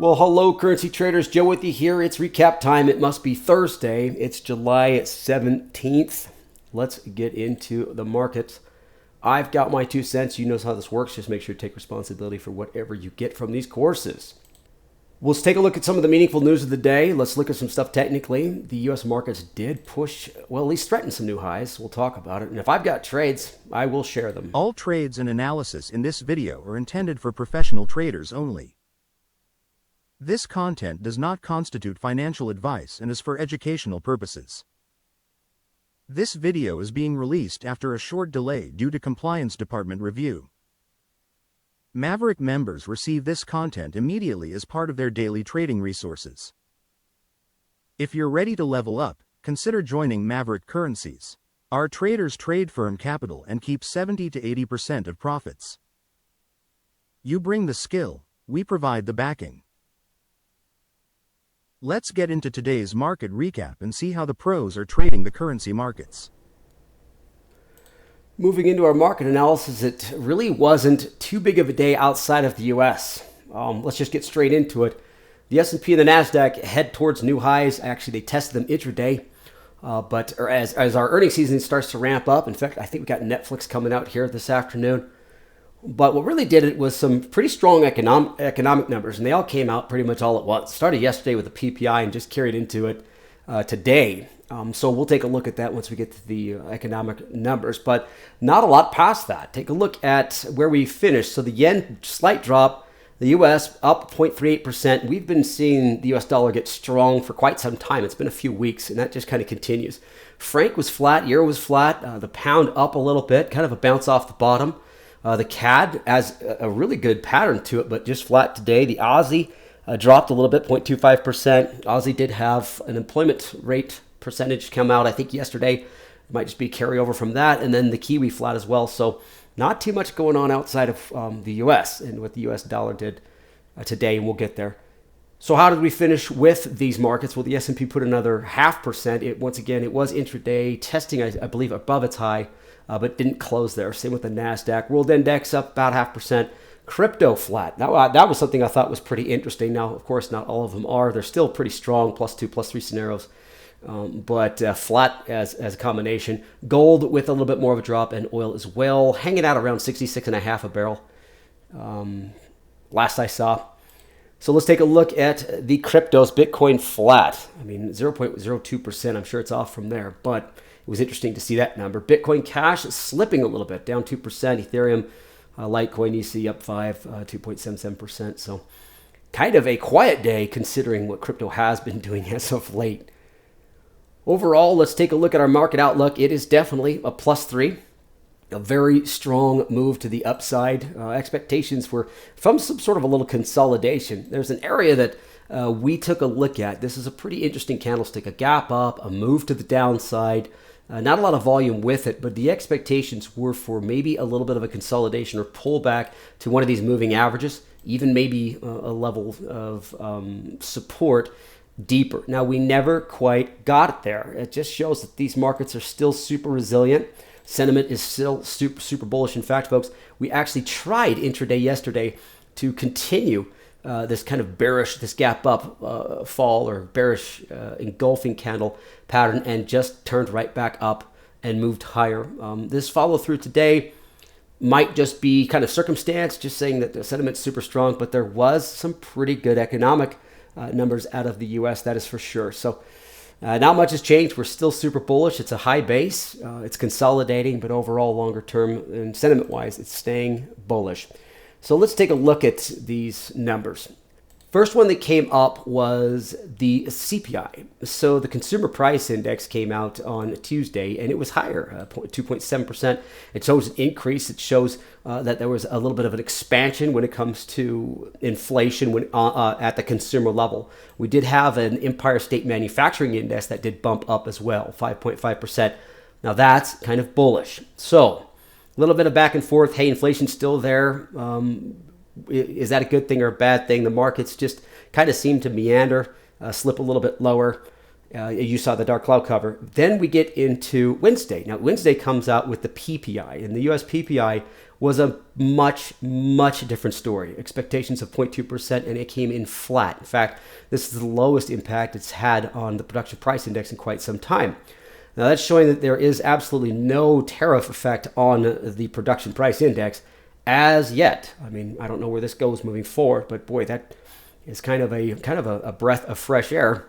Well, hello, currency traders. Joe with you here. It's recap time. It must be Thursday. It's July 17th. Let's get into the markets. I've got my 2 cents. You know how this works. Just make sure to take responsibility for whatever you get from these courses. Let's take a look at some of the meaningful news of the day. Let's look at some stuff technically. The U.S. markets did push, well, at least threaten some new highs. We'll talk about it. And if I've got trades, I will share them. All trades and analysis in this video are intended for professional traders only. This content does not constitute financial advice and is for educational purposes. This video is being released after a short delay due to Compliance Department review. Maverick members receive this content immediately as part of their daily trading resources. If you're ready to level up, consider joining Maverick Currencies. Our traders trade firm capital and keep 70 to 80% of profits. You bring the skill, we provide the backing. Let's get into today's market recap and see how the pros are trading the currency markets. Moving into our market analysis, it really wasn't too big of a day outside of the U.S. Let's just get straight into it. The S&P and the NASDAQ head towards new highs. Actually, they tested them intraday, but as our earnings season starts to ramp up, in fact, I think we got Netflix coming out here this afternoon. But what really did it was some pretty strong economic numbers, and they all came out pretty much all at once. Started yesterday with the PPI and just carried into it today. So we'll take a look at that once we get to the economic numbers, but not a lot past that. Take a look at where we finished. So the yen, slight drop. The U.S. up 0.38%. We've been seeing the U.S. dollar get strong for quite some time. It's been a few weeks, and that just kind of continues. Franc was flat. Euro was flat. The pound up a little bit, kind of a bounce off the bottom. The CAD has a really good pattern to it, but just flat today. The Aussie dropped a little bit, 0.25%. Aussie did have an employment rate percentage come out, I think, yesterday. It might just be carryover from that. And then the Kiwi flat as well. So not too much going on outside of the U.S. and what the U.S. dollar did today, and we'll get there. So how did we finish with these markets? Well, the S&P put another 0.5%. Once again, it was intraday, testing, I believe, above its high. But didn't close there. Same with the NASDAQ. World Index up about 0.5%. Crypto flat. Now, that was something I thought was pretty interesting. Now, of course, not all of them are. They're still pretty strong, +2, +3 scenarios. But flat as a combination. Gold with a little bit more of a drop, and oil as well. Hanging out around 66.5 a barrel. Last I saw. So let's take a look at the cryptos. Bitcoin flat. I mean, 0.02%. I'm sure it's off from there, but it was interesting to see that number. Bitcoin Cash is slipping a little bit, down 2%. Ethereum, Litecoin, EC up 2.77%. So kind of a quiet day considering what crypto has been doing as of late. Overall, let's take a look at our market outlook. It is definitely a +3. A very strong move to the upside. Expectations were from some sort of a little consolidation. There's an area that we took a look at. This is a pretty interesting candlestick, a gap up, a move to the downside. Not a lot of volume with it, but the expectations were for maybe a little bit of a consolidation or pullback to one of these moving averages, even maybe a level of support deeper. Now, we never quite got it there. It just shows that these markets are still super resilient. Sentiment is still super bullish. In fact, folks, we actually tried intraday yesterday to continue this kind of bearish, this gap up fall or bearish engulfing candle pattern, and just turned right back up and moved higher. This follow through today might just be kind of circumstance, just saying that the sentiment's super strong, but there was some pretty good economic numbers out of the U.S., that is for sure. So not much has changed. We're still super bullish. It's a high base. It's consolidating, but overall longer term and sentiment-wise, it's staying bullish. So let's take a look at these numbers. First one that came up was the CPI. So the Consumer Price Index came out on Tuesday, and it was higher, 2.7%. It shows an increase. It shows that there was a little bit of an expansion when it comes to inflation at the consumer level. We did have an Empire State Manufacturing Index that did bump up as well, 5.5%. Now that's kind of bullish. So a little bit of back and forth. Hey, inflation's still there. Is that a good thing or a bad thing? The markets just kind of seem to meander, slip a little bit lower. You saw the dark cloud cover. Then we get into Wednesday. Now, Wednesday comes out with the PPI, and the US PPI was a much, much different story. Expectations of 0.2%, and it came in flat. In fact, this is the lowest impact it's had on the production price index in quite some time. Now, that's showing that there is absolutely no tariff effect on the production price index as yet. I mean, I don't know where this goes moving forward, but boy, that is kind of a breath of fresh air.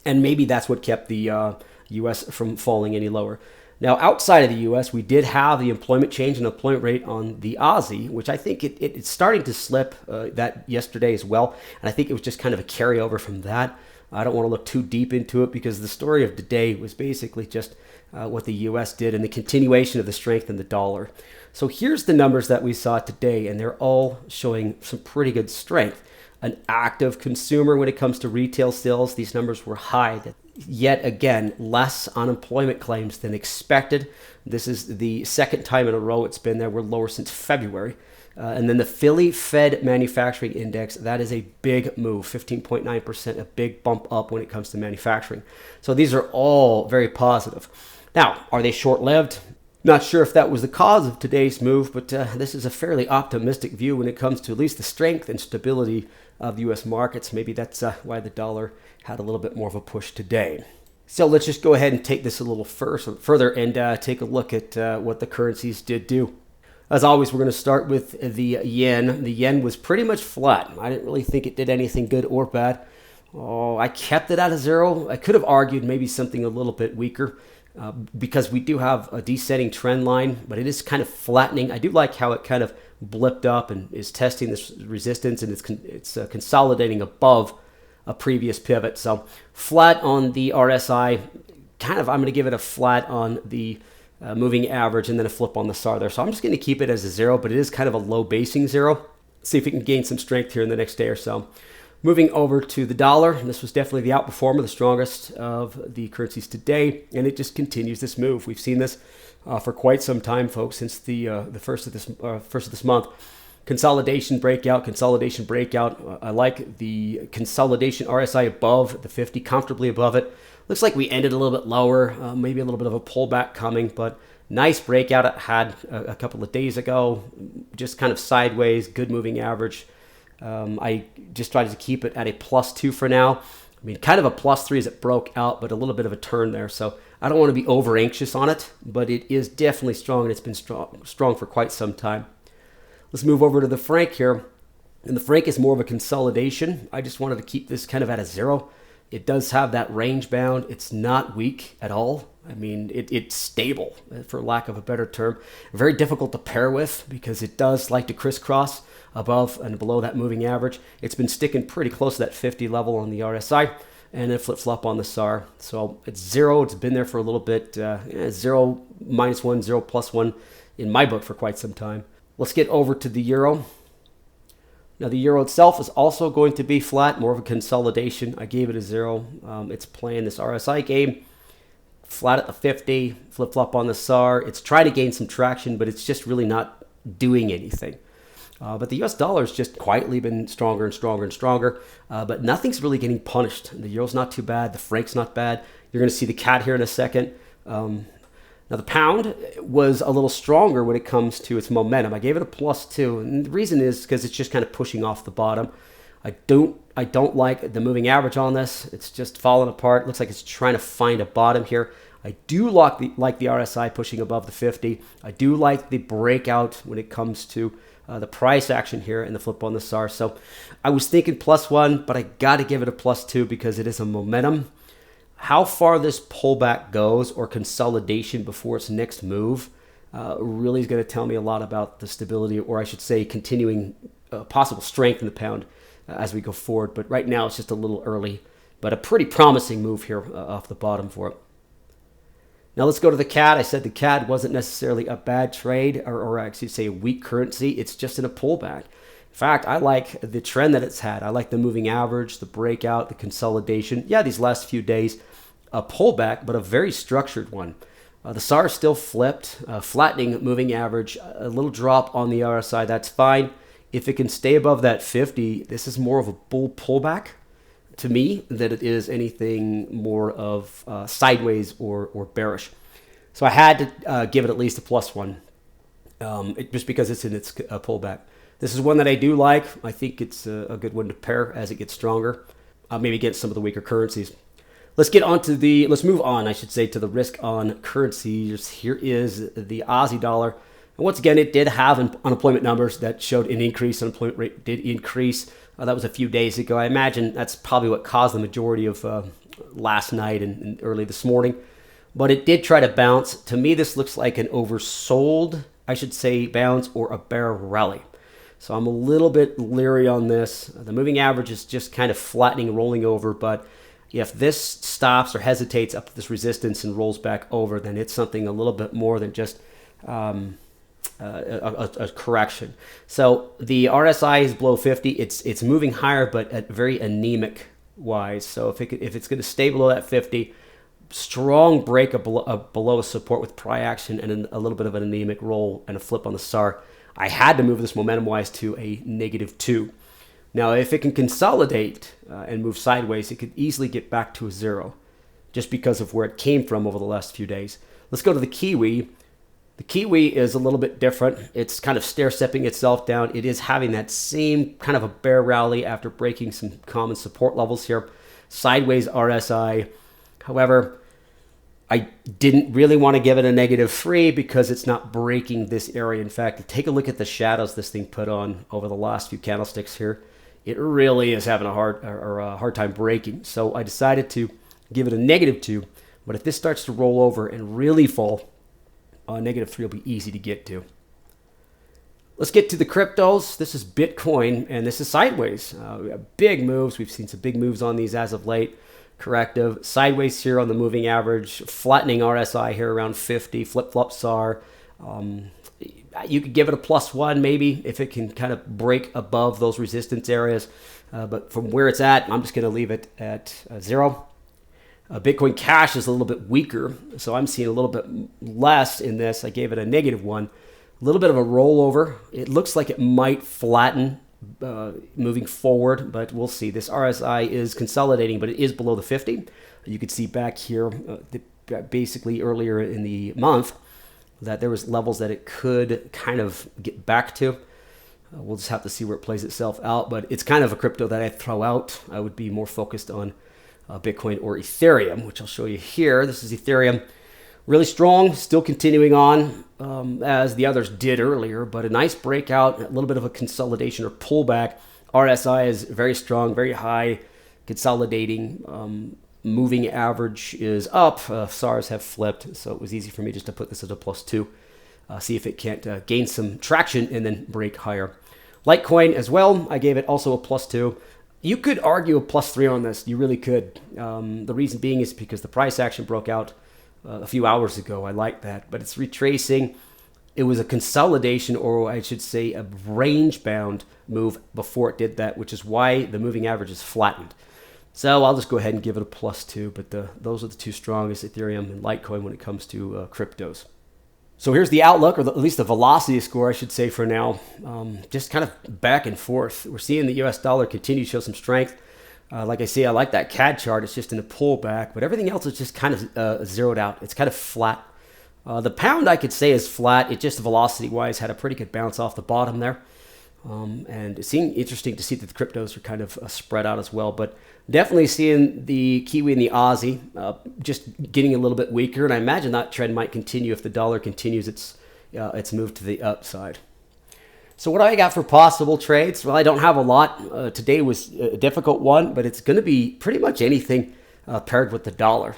And maybe that's what kept the U.S. from falling any lower. Now, outside of the U.S., we did have the employment change in employment rate on the Aussie, which I think it's starting to slip that yesterday as well. And I think it was just kind of a carryover from that. I don't want to look too deep into it because the story of today was basically just what the U.S. did and the continuation of the strength in the dollar. So here's the numbers that we saw today, and they're all showing some pretty good strength. An active consumer when it comes to retail sales. These numbers were high. Yet again, less unemployment claims than expected. This is the second time in a row it's been there. We're lower since February. And then the Philly Fed Manufacturing Index, that is a big move, 15.9%, a big bump up when it comes to manufacturing. So these are all very positive. Now, are they short-lived? Not sure if that was the cause of today's move, but this is a fairly optimistic view when it comes to at least the strength and stability of the U.S. markets. Maybe that's why the dollar had a little bit more of a push today. So let's just go ahead and take this a little further and take a look at what the currencies did do. As always, we're going to start with the yen. The yen was pretty much flat. I didn't really think it did anything good or bad. Oh, I kept it at a zero. I could have argued maybe something a little bit weaker. Because we do have a descending trend line, but it is kind of flattening. I do like how it kind of blipped up and is testing this resistance, and it's consolidating above a previous pivot. So flat on the RSI, I'm going to give it a flat on the moving average and then a flip on the SAR there. So I'm just going to keep it as a zero, but it is kind of a low basing zero. See if we can gain some strength here in the next day or so. Moving over to the dollar, this was definitely the outperformer, the strongest of the currencies today, and it just continues this move. We've seen this for quite some time, folks, since the first of this month. Consolidation breakout. I like the consolidation RSI above the 50, comfortably above it. Looks like we ended a little bit lower, maybe a little bit of a pullback coming, but nice breakout it had a couple of days ago, just kind of sideways, good moving average. I just tried to keep it at a +2 for now. I mean, kind of a +3 as it broke out, but a little bit of a turn there. So I don't want to be over anxious on it, but it is definitely strong, and it's been strong for quite some time. Let's move over to the franc here. And the franc is more of a consolidation. I just wanted to keep this kind of at a zero. It does have that range bound. It's not weak at all. I mean, it's stable, for lack of a better term. Very difficult to pair with because it does like to crisscross above and below that moving average. It's been sticking pretty close to that 50 level on the RSI and then flip-flop on the SAR. So it's zero. It's been there for a little bit. 0, -1, 0, +1 in my book for quite some time. Let's get over to the euro. Now, the euro itself is also going to be flat, more of a consolidation. I gave it a zero. It's playing this RSI game. Flat at the 50, flip-flop on the SAR. It's trying to gain some traction, but it's just really not doing anything. But the US dollar has just quietly been stronger and stronger and stronger, but nothing's really getting punished. The euro's not too bad. The franc's not bad. You're going to see the CAD here in a second. Now, the pound was a little stronger when it comes to its momentum. I gave it a +2, and the reason is because it's just kind of pushing off the bottom. I don't like the moving average on this. It's just falling apart. Looks like it's trying to find a bottom here. I do like the RSI pushing above the 50. I do like the breakout when it comes to the price action here and the flip on the SAR. So I was thinking +1, but I got to give it a +2 because it is a momentum. How far this pullback goes or consolidation before its next move really is going to tell me a lot about the stability, or I should say continuing possible strength in the pound as we go forward. But right now it's just a little early, but a pretty promising move here off the bottom for it. Now let's go to the CAD. I said the CAD wasn't necessarily a bad trade, or I should say a weak currency. It's just in a pullback. In fact, I like the trend that it's had. I like the moving average, the breakout, the consolidation. Yeah, these last few days, a pullback, but a very structured one. The SAR still flipped, flattening moving average, a little drop on the RSI. That's fine. If it can stay above that 50, this is more of a bull pullback. to me than it is anything more of sideways or bearish. So I had to give it at least a +1, just because it's in its pullback. This is one that I do like. I think it's a good one to pair as it gets stronger, maybe against some of the weaker currencies. Let's move on, I should say, to the risk on currencies. Here is the Aussie dollar. And once again, it did have unemployment numbers that showed an increase. Unemployment rate did increase. That was a few days ago. I imagine that's probably what caused the majority of last night and early this morning. But it did try to bounce. To me, this looks like an oversold, I should say, bounce or a bear rally. So I'm a little bit leery on this. The moving average is just kind of flattening, rolling over. But if this stops or hesitates up to this resistance and rolls back over, then it's something a little bit more than just a correction. So the RSI is below 50. It's moving higher, but at very anemic wise. So if it's going to stay below that 50, strong break below support with pry action and a little bit of an anemic roll and a flip on the SAR, I had to move this momentum wise to a -2. Now, if it can consolidate and move sideways, it could easily get back to a 0 just because of where it came from over the last few days. Let's go to the Kiwi. The Kiwi is a little bit different. It's kind of stair-stepping itself down. It is having that same kind of a bear rally after breaking some common support levels here. Sideways RSI. However, I didn't really want to give it a -3 because it's not breaking this area. In fact, take a look at the shadows this thing put on over the last few candlesticks here. It really is having a hard time breaking. So I decided to give it a -2. But if this starts to roll over and really fall, -3 will be easy to get to. Let's get to the cryptos. This is Bitcoin, and this is sideways. We have big moves. We've seen some big moves on these as of late. Corrective. Sideways here on the moving average. Flattening RSI here around 50. Flip-flop SAR. You could give it a +1 maybe if it can kind of break above those resistance areas. But from where it's at, I'm just going to leave it at 0. Bitcoin Cash is a little bit weaker, so I'm seeing a little bit less in this. I gave it a -1. A little bit of a rollover. It looks like it might flatten moving forward, but we'll see. This RSI is consolidating, but it is below the 50. You could see back here, basically earlier in the month, that there was levels that it could kind of get back to. We'll just have to see where it plays itself out, but it's kind of a crypto that I throw out. I would be more focused on Bitcoin or Ethereum, which I'll show you here. This is Ethereum. Really strong, still continuing on as the others did earlier, but a nice breakout, a little bit of a consolidation or pullback. RSI is very strong, very high, consolidating. Moving average is up. SARs have flipped, so it was easy for me just to put this at a +2. See if it can't gain some traction and then break higher. Litecoin as well, I gave it also a +2. You could argue a +3 on this. You really could. The reason being is because the price action broke out a few hours ago. I like that, but it's retracing. It was a consolidation, or I should say a range-bound move before it did that, which is why the moving average is flattened. So I'll just go ahead and give it a +2, but those are the two strongest, Ethereum and Litecoin, when it comes to cryptos. So here's the outlook, or at least the velocity score, I should say, for now. Just kind of back and forth. We're seeing the US dollar continue to show some strength. Like I say, I like that CAD chart. It's just in a pullback, but everything else is just kind of zeroed out. It's kind of flat. The pound, I could say, is flat. It just velocity-wise had a pretty good bounce off the bottom there. And it seemed interesting to see that the cryptos are kind of spread out as well. But definitely seeing the Kiwi and the Aussie just getting a little bit weaker. And I imagine that trend might continue if the dollar continues its move to the upside. So what do I got for possible trades? Well, I don't have a lot. Today was a difficult one, but it's going to be pretty much anything paired with the dollar.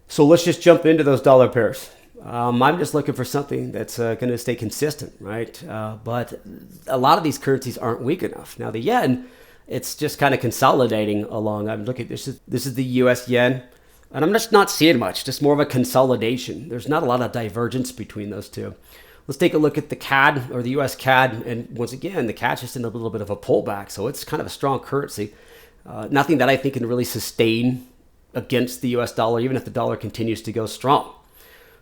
So let's just jump into those dollar pairs. I'm just looking for something that's going to stay consistent, right? But a lot of these currencies aren't weak enough. Now the yen, it's just kind of consolidating along. I'm looking. This is the U.S. yen, and I'm just not seeing much. Just more of a consolidation. There's not a lot of divergence between those two. Let's take a look at the CAD, or the U.S. CAD, and once again, the CAD's just in a little bit of a pullback, so it's kind of a strong currency. Nothing that I think can really sustain against the U.S. dollar, even if the dollar continues to go strong.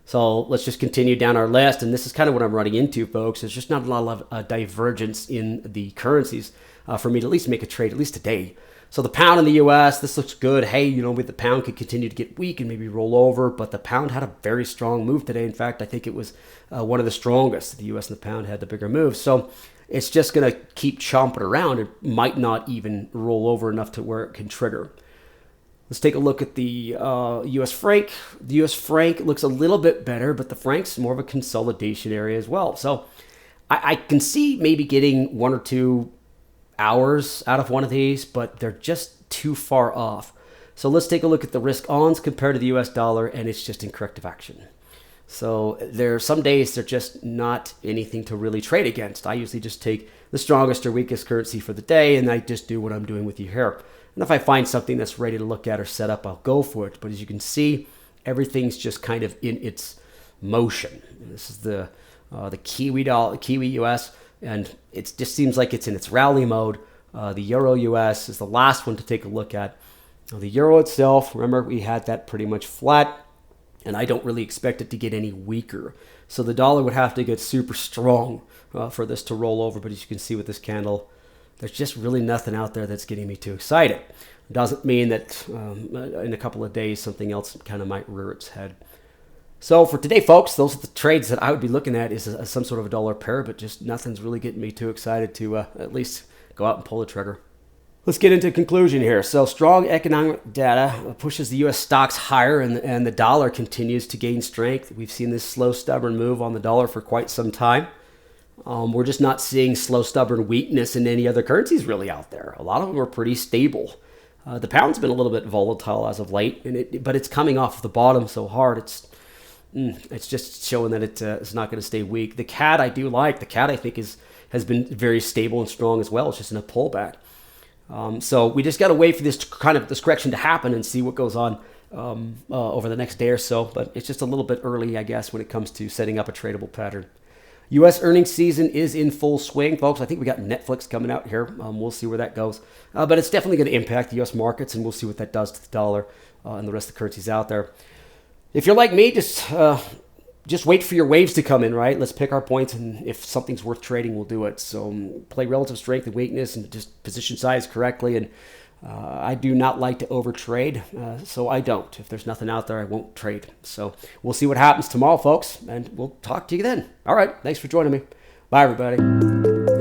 So let's just continue down our list, and this is kind of what I'm running into, folks. There's just not a lot of divergence in the currencies for me to at least make a trade, at least today. So the pound in the U.S., this looks good. Hey, the pound could continue to get weak and maybe roll over, but the pound had a very strong move today. In fact, I think it was one of the strongest. The U.S. and the pound had the bigger move. So it's just going to keep chomping around. It might not even roll over enough to where it can trigger. Let's take a look at the U.S. franc. The U.S. franc looks a little bit better, but the franc's more of a consolidation area as well. So I can see maybe getting 1 or 2 hours out of one of these, but they're just too far off. So let's take a look at the risk ons compared to the US dollar, and it's just in corrective action. So there are some days they're just not anything to really trade against. I usually just take the strongest or weakest currency for the day, and I just do what I'm doing with you here. And if I find something that's ready to look at or set up, I'll go for it. But as you can see, everything's just kind of in its motion. This is the Kiwi dollar, Kiwi US. And it just seems like it's in its rally mode. The Euro US is the last one to take a look at. The Euro itself, remember, we had that pretty much flat, and I don't really expect it to get any weaker. So the dollar would have to get super strong for this to roll over. But as you can see with this candle, there's just really nothing out there that's getting me too excited. It doesn't mean that in a couple of days something else kind of might rear its head. So for today, folks, those are the trades that I would be looking at is some sort of a dollar pair, but just nothing's really getting me too excited to at least go out and pull the trigger. Let's get into conclusion here. So strong economic data pushes the U.S. stocks higher, and the dollar continues to gain strength. We've seen this slow, stubborn move on the dollar for quite some time. We're just not seeing slow, stubborn weakness in any other currencies really out there. A lot of them are pretty stable. The pound's been a little bit volatile as of late, but it's coming off the bottom so hard. It's just showing that it's not going to stay weak. The CAD I do like. The CAD I think has been very stable and strong as well. It's just in a pullback. So we just got to wait for this correction to happen and see what goes on over the next day or so. But it's just a little bit early, I guess, when it comes to setting up a tradable pattern. U.S. earnings season is in full swing, folks. I think we got Netflix coming out here. We'll see where that goes. But it's definitely going to impact the U.S. markets, and we'll see what that does to the dollar and the rest of the currencies out there. If you're like me, just wait for your waves to come in, right? Let's pick our points, and if something's worth trading, we'll do it. So play relative strength and weakness and just position size correctly. And I do not like to overtrade, so I don't. If there's nothing out there, I won't trade. So we'll see what happens tomorrow, folks, and we'll talk to you then. All right, thanks for joining me. Bye, everybody.